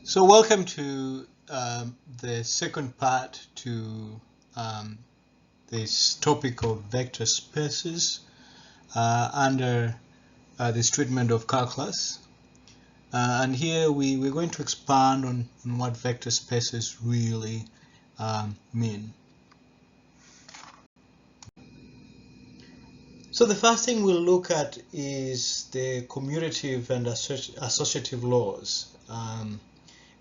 So welcome to the second part to this topic of vector spaces under this treatment of calculus. And here we're going to expand on what vector spaces really mean. So the first thing we'll look at is the commutative and associative laws.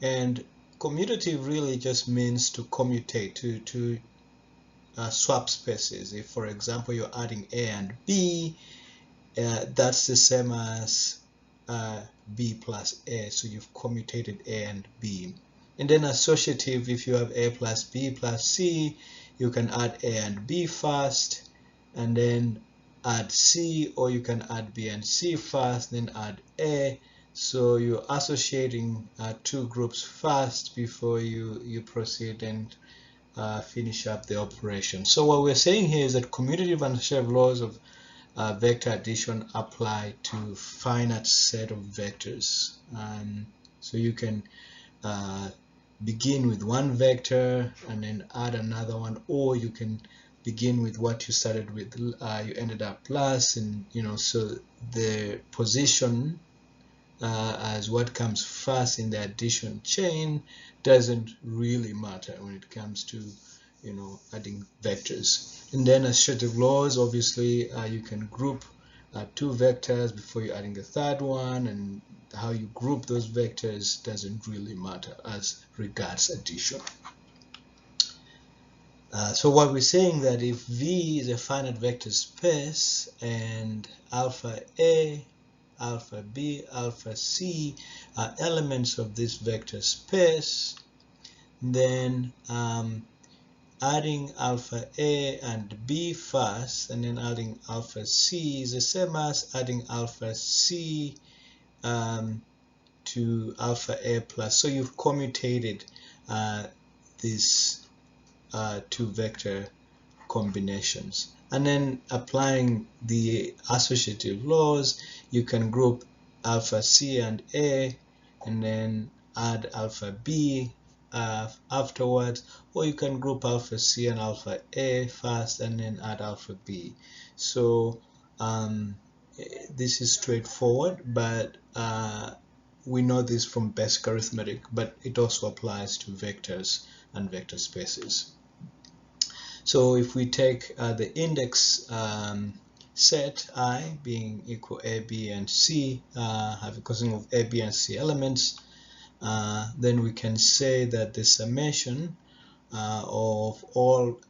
And commutative really just means to commutate, to swap spaces. If, for example, you're adding A and B, that's the same as B plus A, so you've commutated A and B. And then associative, if you have A plus B plus C, you can add A and B first, and then add C, or you can add B and C first, then add A. So you're associating two groups first before you proceed and finish up the operation. So what we're saying here is that commutative and associative laws of vector addition apply to finite set of vectors. So you can begin with one vector and then add another one, or you can begin with what you started with. You ended up plus, and so the position as what comes first in the addition chain doesn't really matter when it comes to adding vectors. And then associative laws, obviously you can group two vectors before you're adding a third one, and how you group those vectors doesn't really matter as regards addition. So what we're saying that if V is a finite vector space and alpha A, alpha B, alpha C are elements of this vector space, then adding alpha A and B first and then adding alpha C is the same as adding alpha C to alpha A plus. So you've commutated these two vector combinations. And then applying the associative laws, you can group alpha C and A and then add alpha B afterwards, or you can group alpha C and alpha A first and then add alpha B. So this is straightforward, but we know this from basic arithmetic, but it also applies to vectors and vector spaces. So if we take the index set I being equal A, B, and C, consisting of A, B, and C elements, then we can say that the summation of all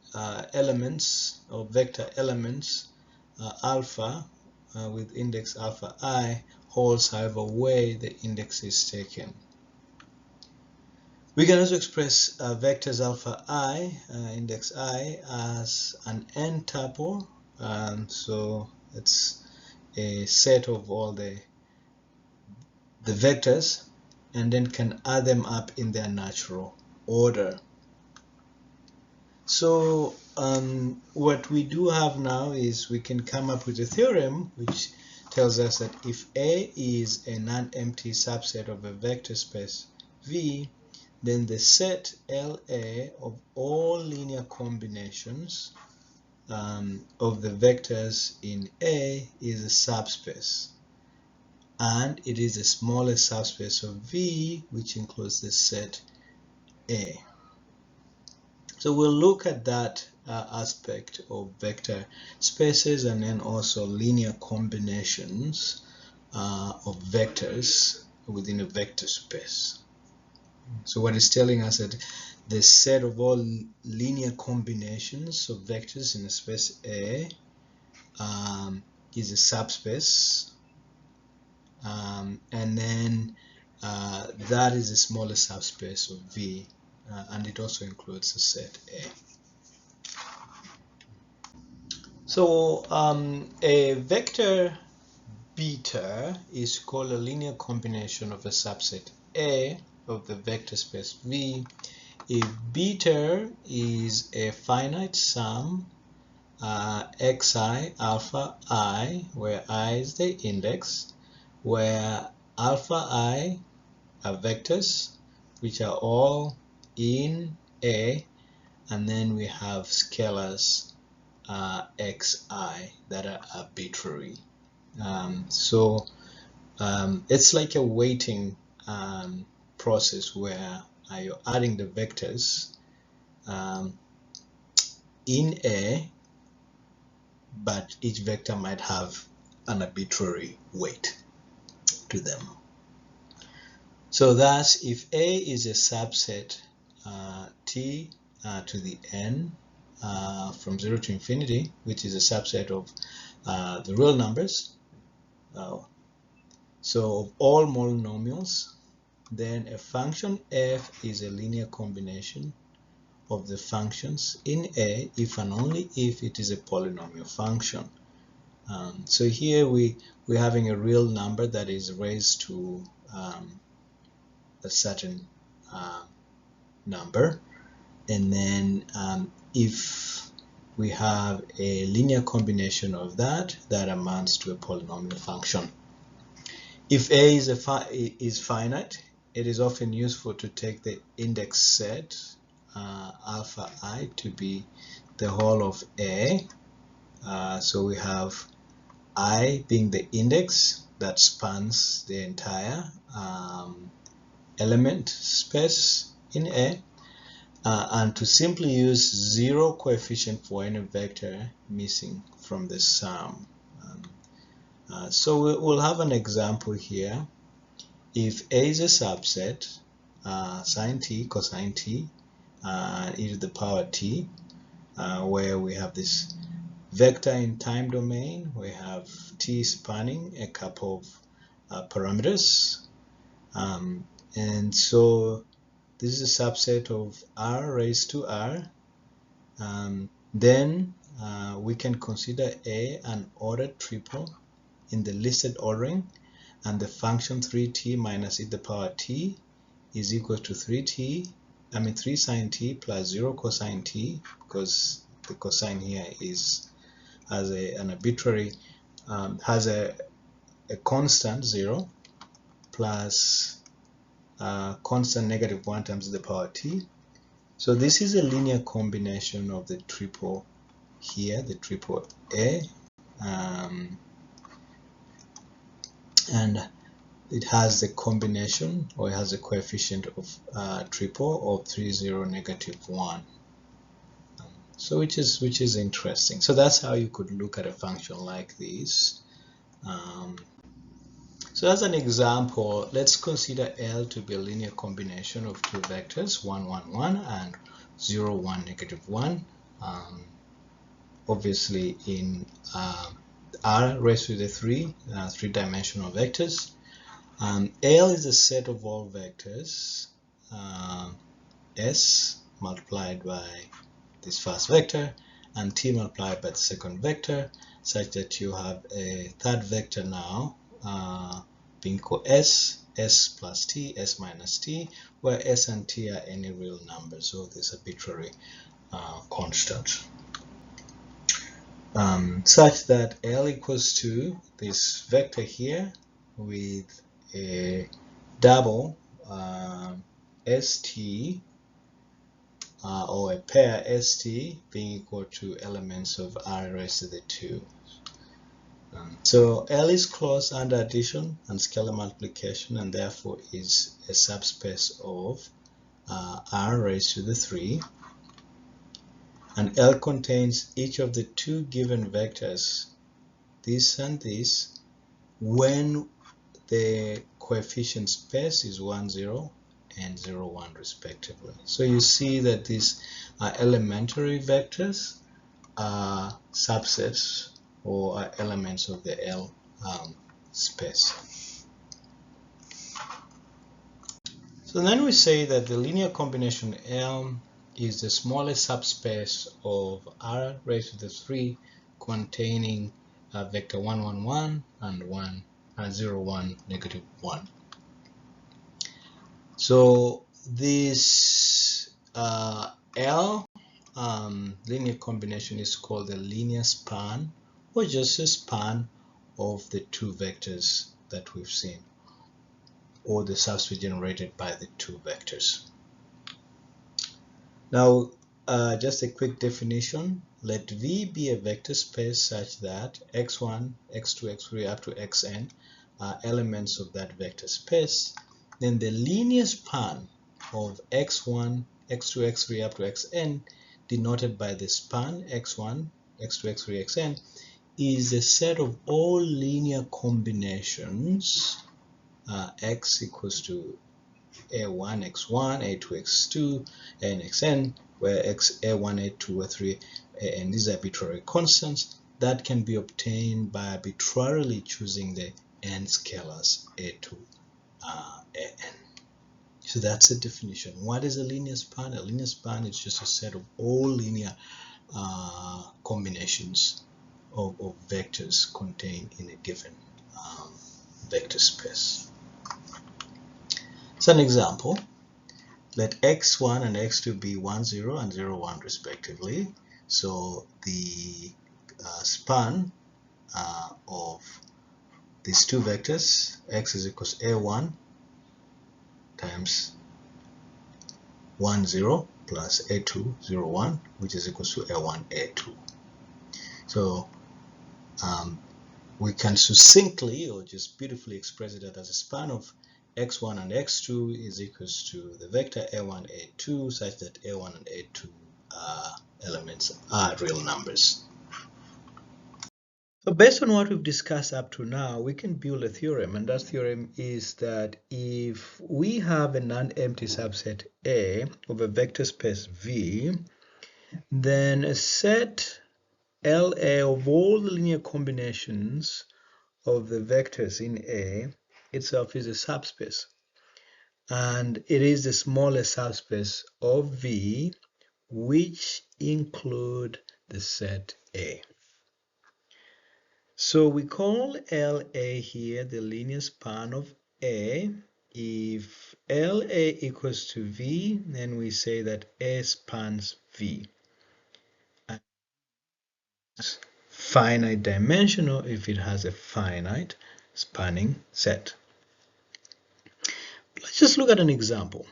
elements, or vector elements, alpha with index alpha I holds however way the index is taken. We can also express vectors alpha I, index I, as an n tuple. So it's a set of all the vectors, and then can add them up in their natural order. So what we do have now is we can come up with a theorem which tells us that if A is a non-empty subset of a vector space V, then the set LA of all linear combinations of the vectors in A is a subspace, and it is the smallest subspace of V, which includes the set A. So we'll look at that aspect of vector spaces and then also linear combinations of vectors within a vector space. So what it's telling us that the set of all linear combinations of vectors in a space A is a subspace, and then that is the smallest subspace of V, and it also includes the set A. So a vector beta is called a linear combination of a subset A of the vector space V if beta is a finite sum xi alpha I, where I is the index, where alpha I are vectors which are all in A, and then we have scalars xi that are arbitrary. It's like a weighting process where you're adding the vectors in A, but each vector might have an arbitrary weight to them. So thus, if A is a subset t to the n from 0 to infinity, which is a subset of the real numbers, so of all monomials, then a function f is a linear combination of the functions in A if and only if it is a polynomial function. So here we're having a real number that is raised to a certain number, and then if we have a linear combination of that amounts to a polynomial function. If A is finite, it is often useful to take the index set alpha I to be the whole of A. So we have I being the index that spans the entire element space in A, and to simply use 0 coefficient for any vector missing from the sum. So we'll have an example here. If A is a subset, sine t, cosine t, e to the power t, where we have this vector in time domain, we have t spanning a couple of parameters, and so this is a subset of r raised to r. Then we can consider A an ordered triple in the listed ordering, and the function 3t minus e to the power t is equal to 3 sine t plus 0 cosine t, because the cosine here has an arbitrary, has a constant 0 plus constant -1 times the power t. So this is a linear combination of the triple here, the triple A, and it has the combination, or it has a coefficient of triple of 3, 0, -1. So which is interesting. So that's how you could look at a function like this. So as an example, let's consider L to be a linear combination of two vectors, 1, 1, 1 and 0, 1, -1. Obviously in R raised to the 3, three-dimensional vectors. L is a set of all vectors, S multiplied by this first vector and T multiplied by the second vector, such that you have a third vector now being called S plus T, S minus T, where S and T are any real numbers, so this arbitrary constant. Such that L equals to this vector here with a double ST or a pair ST being equal to elements of R raised to the 2. So L is closed under addition and scalar multiplication, and therefore is a subspace of R raised to the 3. And L contains each of the two given vectors, this and this, when the coefficient space is 1, 0 and 0, 1 respectively. So you see that these elementary vectors are subsets or are elements of the L space. So then we say that the linear combination L is the smallest subspace of R raised to the 3 containing vector 1, 1, 1 and 1, 0, 1, -1. So this L linear combination is called the linear span, or just a span of the two vectors that we've seen. or the subspace generated by the two vectors. Now, just a quick definition. Let V be a vector space such that x1, x2, x3 up to xn are elements of that vector space. Then the linear span of x1, x2, x3 up to xn, denoted by the span x1, x2, x3, xn, is a set of all linear combinations x equals to a1, x1, a2, x2, and xn, where x, a1, a2, a3, and these are arbitrary constants that can be obtained by arbitrarily choosing the n scalars a2, an. So that's the definition. What is a linear span? A linear span is just a set of all linear combinations of vectors contained in a given vector space. So an example, let x1 and x2 be 1, 0 and 0, 1 respectively. So the span of these two vectors, x is equals to a1 times 1, 0 plus a2, 0, 1, which is equals to a1, a2. So we can succinctly or just beautifully express it as a span of x1 and x2 is equals to the vector a1, a2, such that a1 and a2 elements are real numbers. So based on what we've discussed up to now, we can build a theorem, and that theorem is that if we have a non-empty subset A of a vector space V, then a set LA of all the linear combinations of the vectors in A itself is a subspace, and it is the smallest subspace of V which include the set A. So we call LA here the linear span of A. If LA equals to V, then we say that A spans V. And finite dimensional if it has a finite spanning set. Let's just look at an example.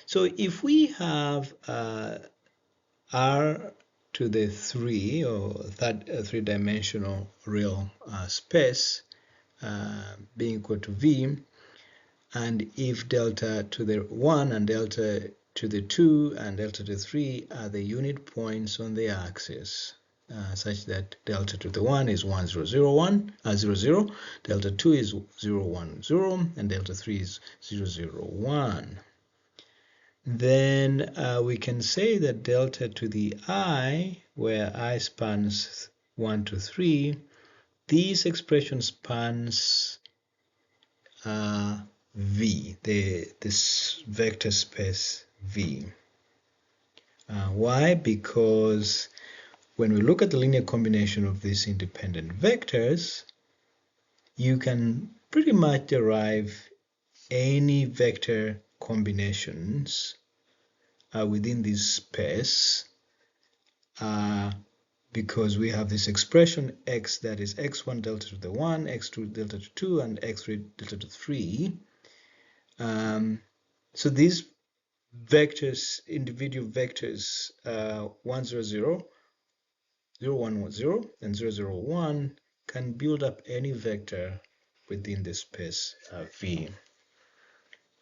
So if we have R to the 3 or three-dimensional real space being equal to V, and if delta to the 1 and delta to the 2 and delta to the 3 are the unit points on the axis, such that delta to the 1 is 1, 0, 0, 1, 0, 0, delta 2 is 0, 1, 0, and delta 3 is 0, 0, 1. Then we can say that delta to the I, where I spans 1 to 3, this expression spans V, this vector space V. Why? Because when we look at the linear combination of these independent vectors, you can pretty much derive any vector combinations within this space because we have this expression x that is x1 delta to the 1, x2 delta to 2, and x3 delta to 3. So these vectors, individual vectors, 1, 0, 0, 0, 1, 0, and 0, 0, 1 can build up any vector within the space V.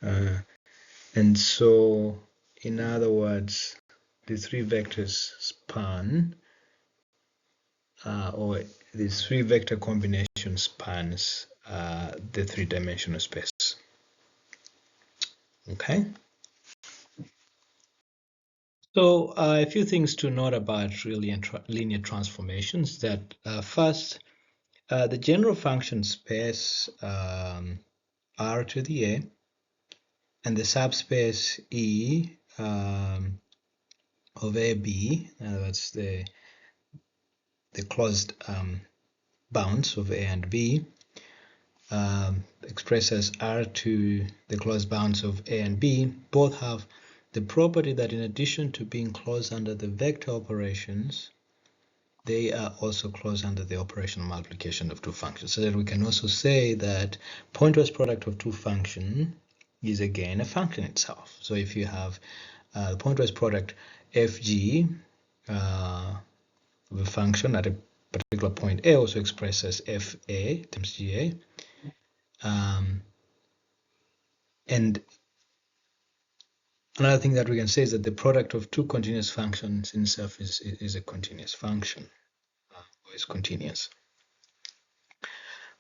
And so, in other words, the three vectors span, or these three vector combination spans the three-dimensional space. Okay. So a few things to note about linear transformations. That first, the general function space R to the A and the subspace E of AB, in other words, the closed bounds of A and B, expressed as R to the closed bounds of A and B, both have the property that in addition to being closed under the vector operations, they are also closed under the operational multiplication of two functions. So that we can also say that pointwise product of two functions is again a function itself. So if you have the pointwise product fg of a function at a particular point A, also expressed as fa times ga, and another thing that we can say is that the product of two continuous functions in itself is a continuous function, or is continuous.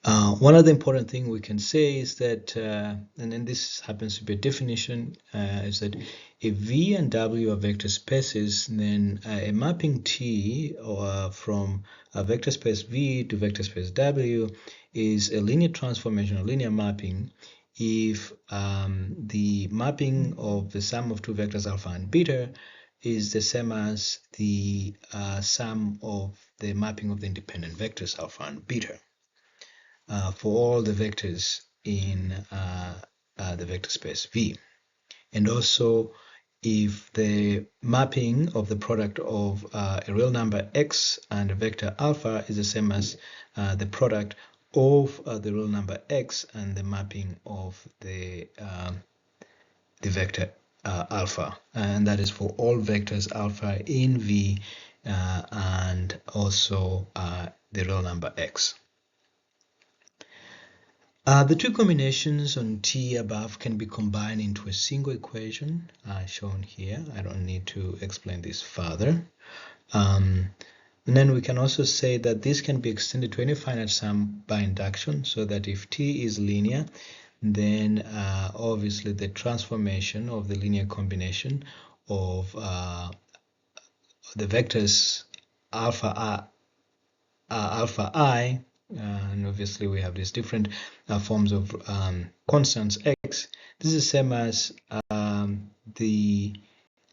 One other important thing we can say is that, and then this happens to be a definition, is that if V and W are vector spaces, then a mapping T from a vector space V to vector space W is a linear transformation or linear mapping if the mapping of the sum of two vectors alpha and beta is the same as the sum of the mapping of the independent vectors alpha and beta. For all the vectors in the vector space V. And also if the mapping of the product of a real number x and a vector alpha is the same as the product of the real number x and the mapping of the vector alpha, and that is for all vectors alpha in V and also the real number x. The two combinations on T above can be combined into a single equation shown here. I don't need to explain this further. And then we can also say that this can be extended to any finite sum by induction, so that if T is linear, then obviously the transformation of the linear combination of the vectors alpha I, and obviously we have these different forms of constants x. This is the same as the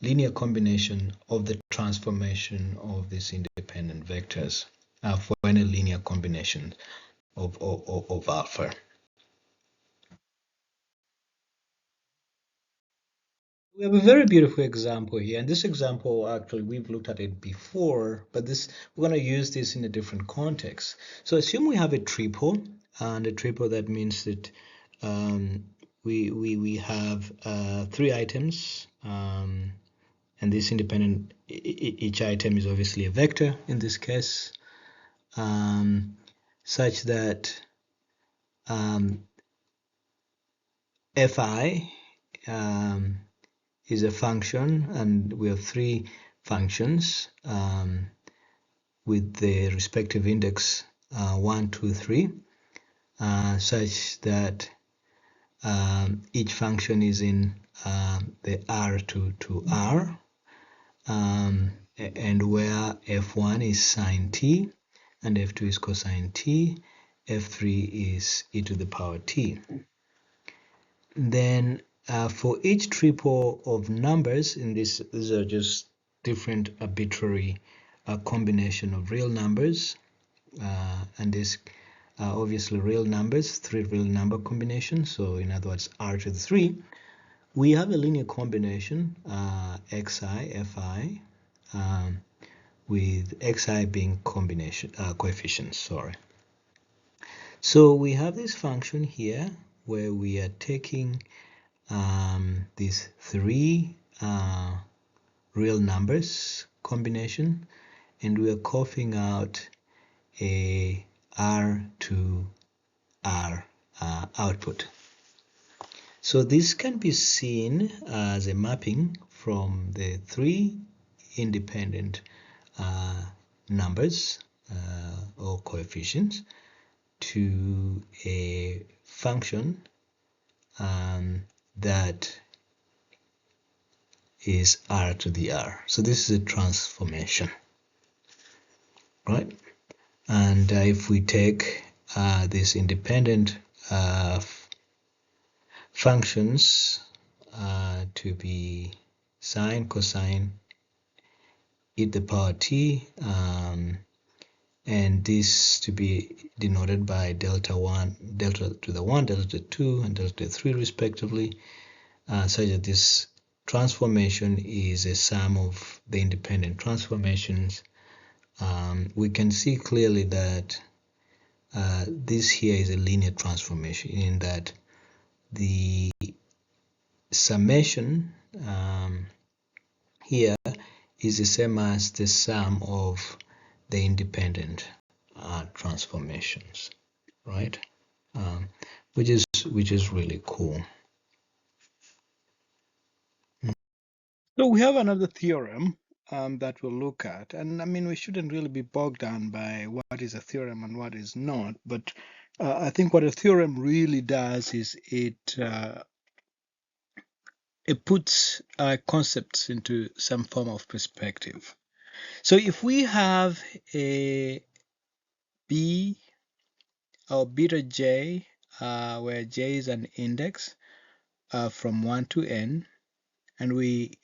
linear combination of the transformation of these independent vectors for any linear combination of alpha. We have a very beautiful example here, and this example actually we've looked at it before, but we're going to use this in a different context. So assume we have a triple, and a triple that means that we have three items, and this independent, each item is obviously a vector in this case, such that fi is a function, and we have three functions with the respective index 1, 2, 3, such that each function is in the R to R, and where f1 is sine t, and f2 is cosine t, f3 is e to the power t. Then for each triple of numbers in this, these are just different arbitrary combination of real numbers, and this obviously real numbers, three real number combinations, so in other words R to the 3, we have a linear combination xi fi with xi being combination coefficients, sorry. So we have this function here where we are taking these three real numbers combination, and we are coughing out a R to R output. So this can be seen as a mapping from the three independent numbers or coefficients to a function that is R to the R. So this is a transformation, right? And if we take these independent functions to be sine, cosine, e to the power t, and this to be denoted by delta 1, delta to the 1, delta to 2, and delta to 3 respectively, such that this transformation is a sum of the independent transformations. We can see clearly that this here is a linear transformation, in that the summation here is the same as the sum of the independent transformations, right? Which is really cool. So we have another theorem that we'll look at, and I mean we shouldn't really be bogged down by what is a theorem and what is not, but I think what a theorem really does is it puts concepts into some form of perspective. So if we have a B or beta J, where J is an index from 1 to n, and we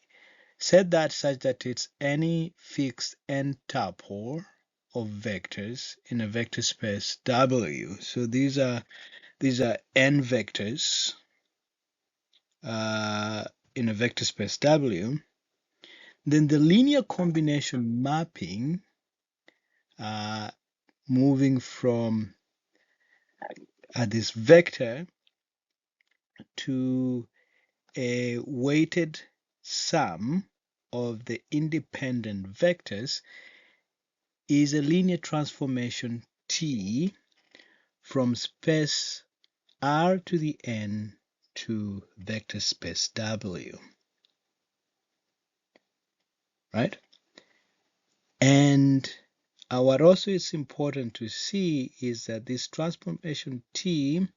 set that such that it's any fixed n tuple of vectors in a vector space W. So these are n vectors in a vector space W. Then the linear combination mapping moving from this vector to a weighted sum of the independent vectors is a linear transformation T from space R to the n to vector space W, right? And what also is important to see is that this transformation T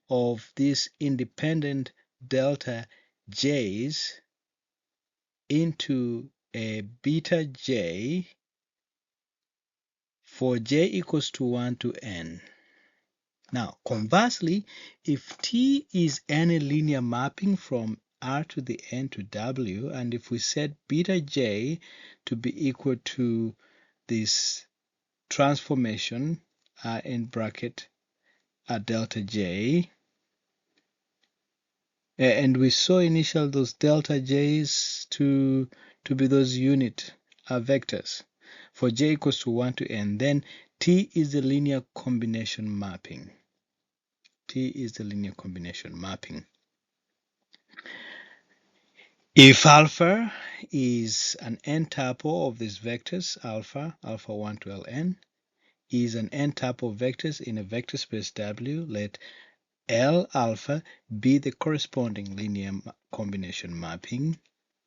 of these independent delta J's into a beta J for J equals to 1 to n. Now, conversely, if T is any linear mapping from R to the n to W, and if we set beta J to be equal to this transformation in bracket delta J, and we saw initial those delta J's to be those unit vectors for J equals to 1 to n, then T is the linear combination mapping. T is the linear combination mapping. If alpha is an n tuple of these vectors, alpha 1 to Ln, is an n tuple of vectors in a vector space W, let L alpha be the corresponding linear combination mapping.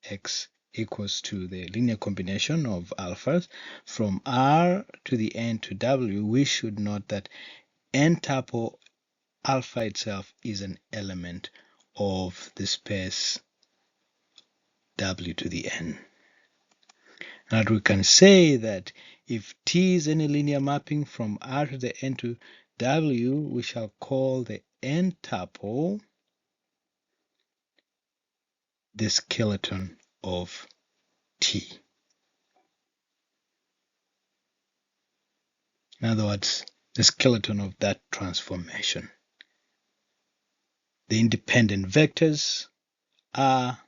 X equals to the linear combination of alphas from R to the n to W. We should note that n tuple alpha itself is an element of the space W to the n. And we can say that if T is any linear mapping from R to the n to W, we shall call the n tuple the skeleton of T. In other words, the skeleton of that transformation. The independent vectors are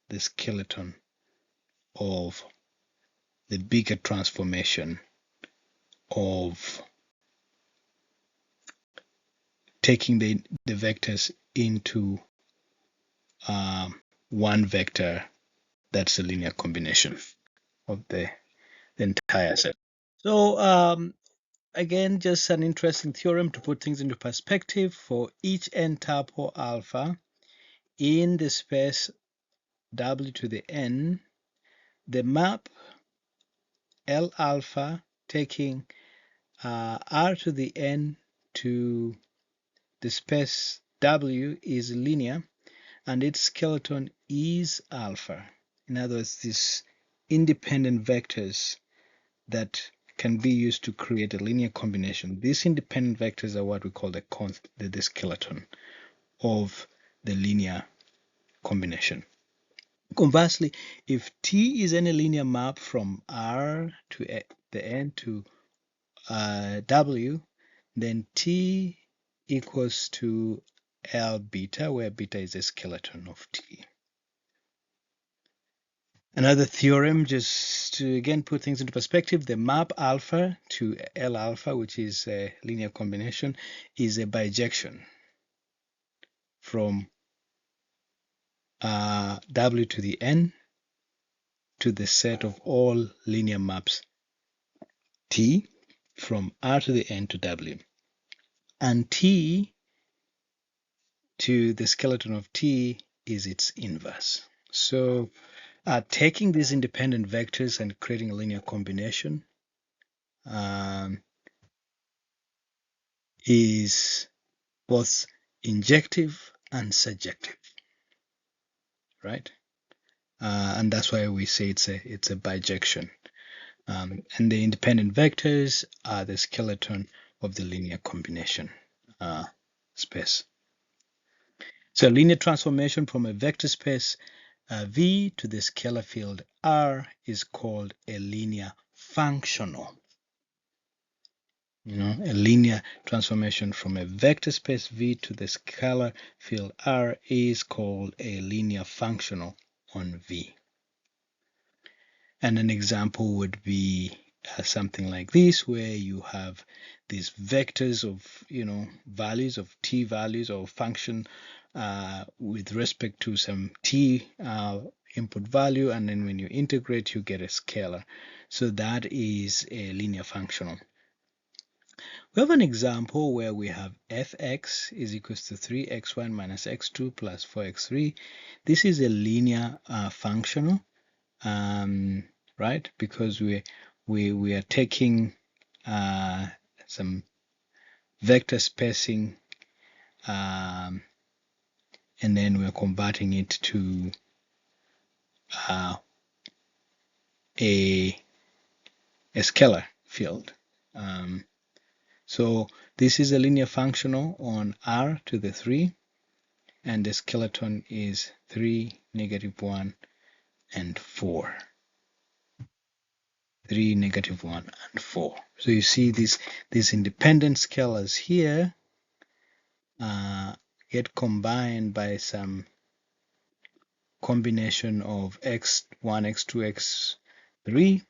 the skeleton of the bigger transformation of taking the vectors into one vector that's a linear combination of the entire set. So again, just an interesting theorem to put things into perspective. For each n tuple alpha in the space W to the n, the map L alpha taking R to the n to the space W is linear, and its skeleton is alpha. In other words, these independent vectors that can be used to create a linear combination. These independent vectors are what we call the skeleton of the linear combination. Conversely, if T is any linear map from R to the n to W, then T equals to L beta, where beta is a skeleton of T. Another theorem, just to again put things into perspective, the map alpha to L alpha, which is a linear combination, is a bijection from w to the n to the set of all linear maps T from R to the n to W, and T to the skeleton of T is its inverse. So taking these independent vectors and creating a linear combination is both injective and surjective, right? And that's why we say it's a bijection. And the independent vectors are the skeleton of the linear combination space. So linear transformation from a vector space V to the scalar field R is called a linear functional. A linear transformation from a vector space V to the scalar field R is called a linear functional on V. And an example would be something like this, where you have these vectors of values of t values or function with respect to some t input value, and then when you integrate you get a scalar. So that is a linear functional. We have an example where we have fx is equals to 3x1 minus x2 plus 4x3. This is a linear functional, right? Because we are taking some vector spacing and then we're converting it to a scalar field. So this is a linear functional on R to the 3, and the skeleton is 3, -1, and 4. 3, -1, and 4. So you see these independent scalars here get combined by some combination of x1, x2, x3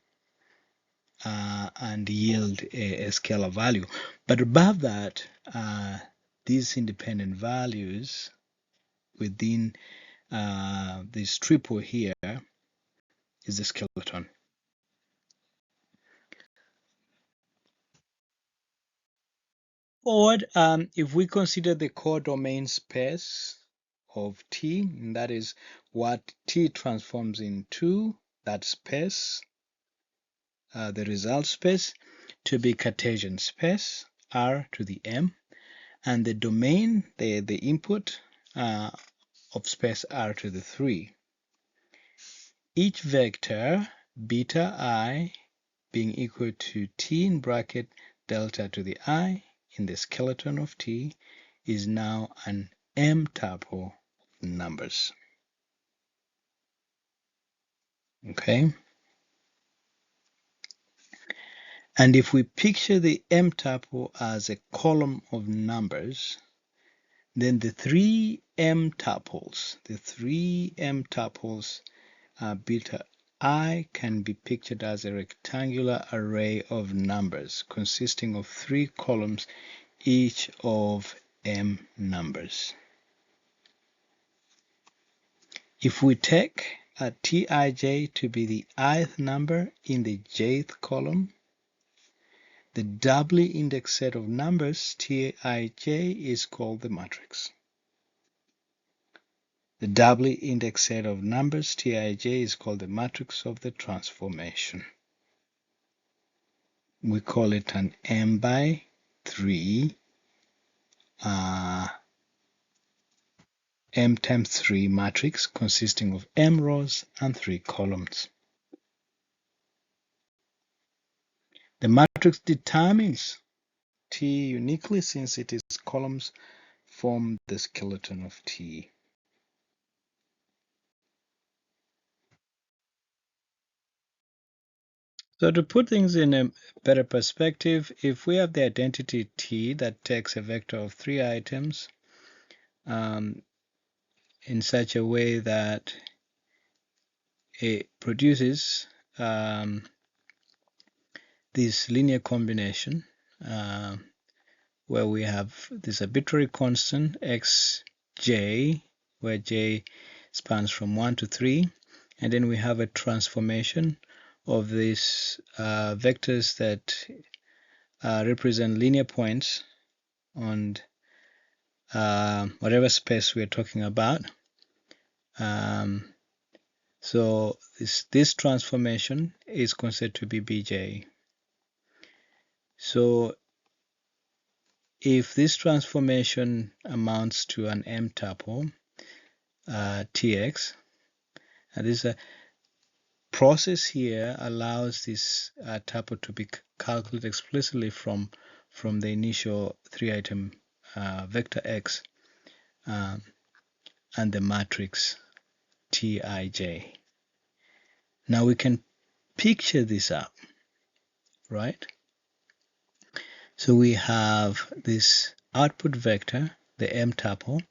and yield a scalar value. But above that, these independent values within this triple here is the skeleton. Forward, if we consider the codomain space of T, and that is what T transforms into, that space, the result space, to be Cartesian space, R to the M, and the domain, the input of space R to the 3. Each vector, beta I, being equal to T in bracket delta to the I in the skeleton of T, is now an M tuple of numbers. Okay? And if we picture the M tuple as a column of numbers, then the three M tuples beta I can be pictured as a rectangular array of numbers consisting of 3 columns, each of M numbers. If we take a Tij to be the ith number in the jth column, the doubly indexed set of numbers Tij is called the matrix. The doubly indexed set of numbers Tij is called the matrix of the transformation. We call it an M by 3 M times 3 matrix consisting of M rows and 3 columns. The matrix determines T uniquely since its columns form the skeleton of T. So to put things in a better perspective, if we have the identity T that takes a vector of 3 items in such a way that it produces this linear combination where we have this arbitrary constant xj, where j spans from 1 to 3, and then we have a transformation of these vectors that represent linear points on whatever space we're talking about. So this transformation is considered to be Bj. So if this transformation amounts to an M tuple, Tx, and this process here allows this tuple to be calculated explicitly from the initial 3-item vector x and the matrix Tij. Now we can picture this up, right? So we have this output vector, the M tuple,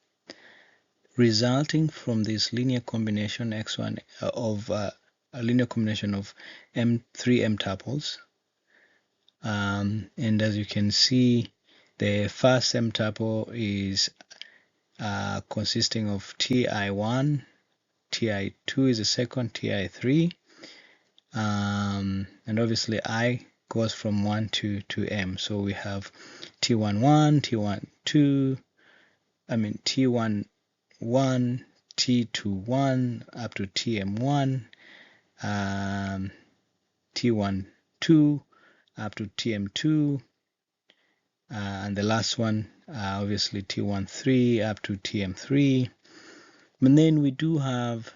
resulting from this linear combination x1 of a linear combination of three M tuples. And as you can see, the first M tuple is consisting of Ti1, Ti2 is the second, Ti3, and obviously I goes from 1 to M. So we have T11, T12, T11, T21 up to TM1, T12 up to TM2, and the last one obviously T13 up to TM3. And then we do have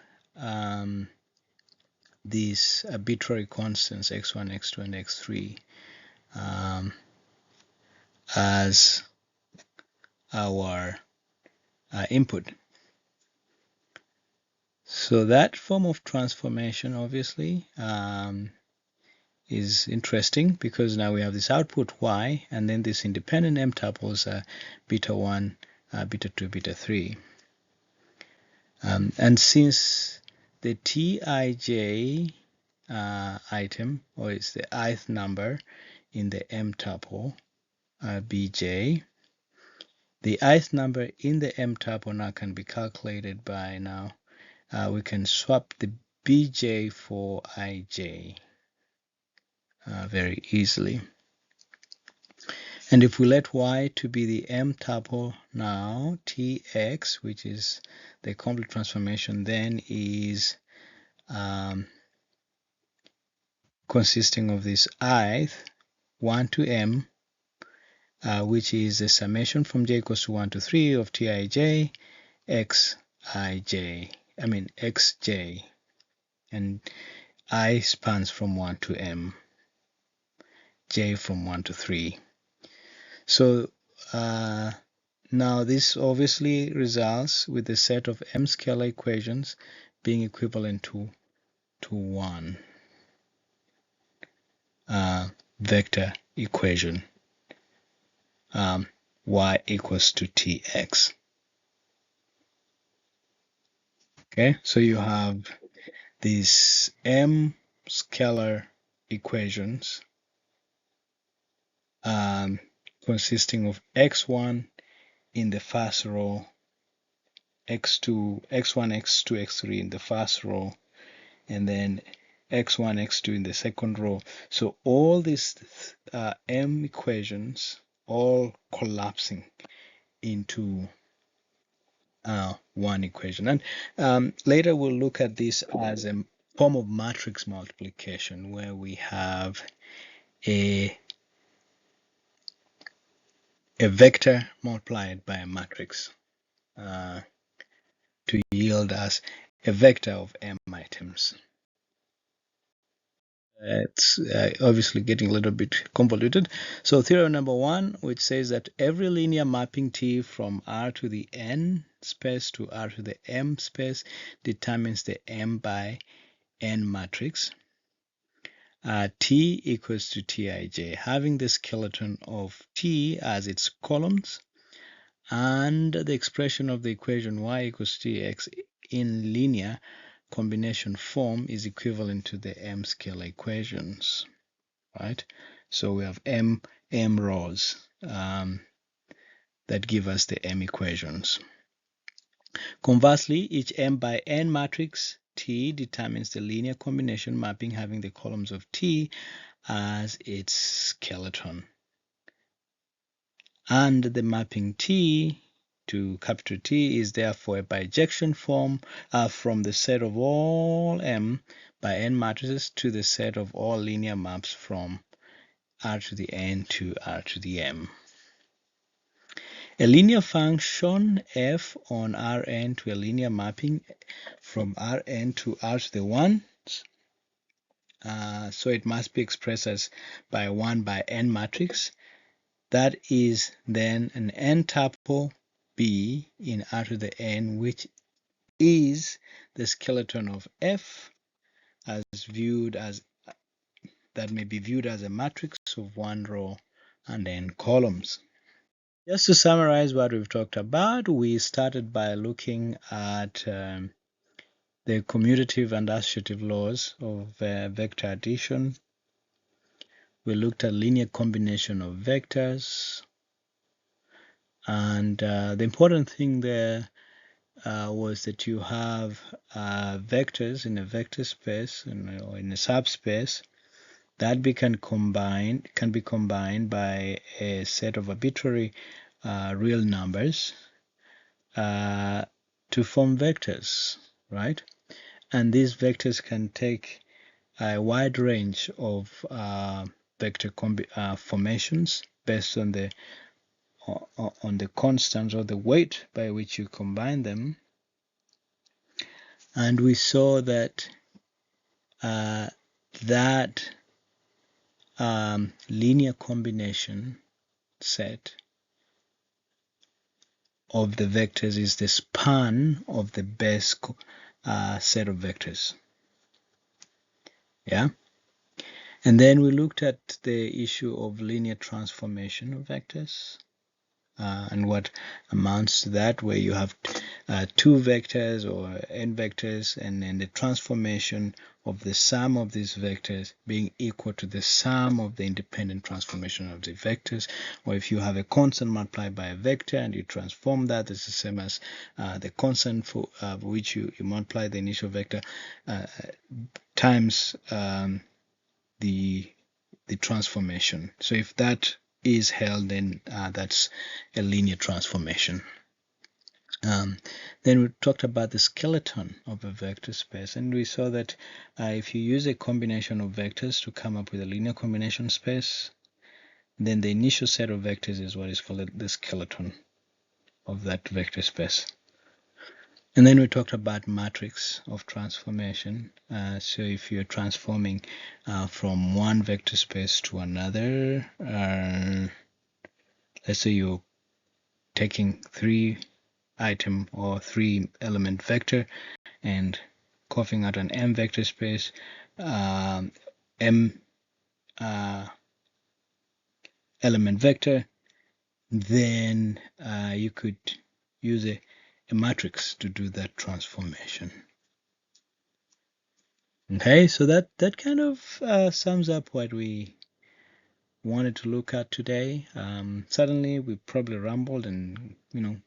these arbitrary constants x1, x2, and x3 as our input. So that form of transformation obviously is interesting because now we have this output y and then this independent M tuples beta 1, beta 2, beta 3. And since the Tij item, or is the ith number in the M tuple Bj, the ith number in the M tuple now can be calculated by now. We can swap the Bj for Ij very easily. And if we let y to be the M tuple now, Tx, which is the complete transformation, then is consisting of this ith 1 to M, which is a summation from j equals to 1 to 3 of Tij, xj, and I spans from 1 to M, j from 1 to 3. So now this obviously results with the set of M scalar equations being equivalent to one vector equation, y equals to Tx. Okay, so you have these M scalar equations consisting of x1 in the first row, x2, x1, x2, x3 in the first row, and then x1, x2 in the second row. So all these M equations all collapsing into one equation. And later we'll look at this as a form of matrix multiplication where we have a vector multiplied by a matrix to yield us a vector of M items. It's obviously getting a little bit convoluted. So theorem number 1, which says that every linear mapping T from R to the N space to R to the M space determines the M by N matrix. T equals to Tij, having the skeleton of T as its columns, and the expression of the equation y equals Tx in linear combination form is equivalent to the M scalar equations, right? So we have M rows that give us the M equations. Conversely, each m by n matrix T determines the linear combination mapping having the columns of T as its skeleton. And the mapping T to capital T is therefore a bijection form from the set of all m by n matrices to the set of all linear maps from R to the n to R to the m. A linear function f on Rn to a linear mapping from Rn to R to the 1. So it must be expressed as by 1 by n matrix. That is then an n tuple B in R to the n, which is the skeleton of f as viewed as that may be viewed as a matrix of one row and n columns. Just to summarize what we've talked about, we started by looking at the commutative and associative laws of vector addition. We looked at linear combination of vectors, and the important thing there was that you have vectors in a vector space or in a subspace that can be combined by a set of arbitrary real numbers to form vectors, right? And these vectors can take a wide range of vector formations based on the constants or the weight by which you combine them. And we saw that that linear combination set of the vectors is the span of the base set of vectors. Yeah. And then we looked at the issue of linear transformation of vectors and what amounts to that, where you have two vectors or n vectors, and then the transformation of the sum of these vectors being equal to the sum of the independent transformation of the vectors. Or if you have a constant multiplied by a vector and you transform that, it's the same as the constant for which you multiply the initial vector times the transformation. So if that is held, then that's a linear transformation. Then we talked about the skeleton of a vector space, and we saw that if you use a combination of vectors to come up with a linear combination space, then the initial set of vectors is what is called the skeleton of that vector space. And then we talked about matrix of transformation. So if you're transforming from one vector space to another, let's say you're taking 3-item or 3-element vector and coughing out an M vector space, M element vector, then you could use a matrix to do that transformation. Okay, so that kind of sums up what we wanted to look at today. Certainly, we probably rambled and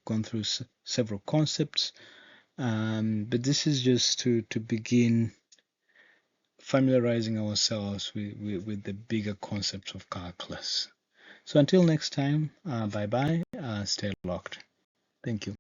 gone through several concepts, but this is just to begin familiarizing ourselves with the bigger concepts of calculus. So until next time, bye bye. Stay locked. Thank you.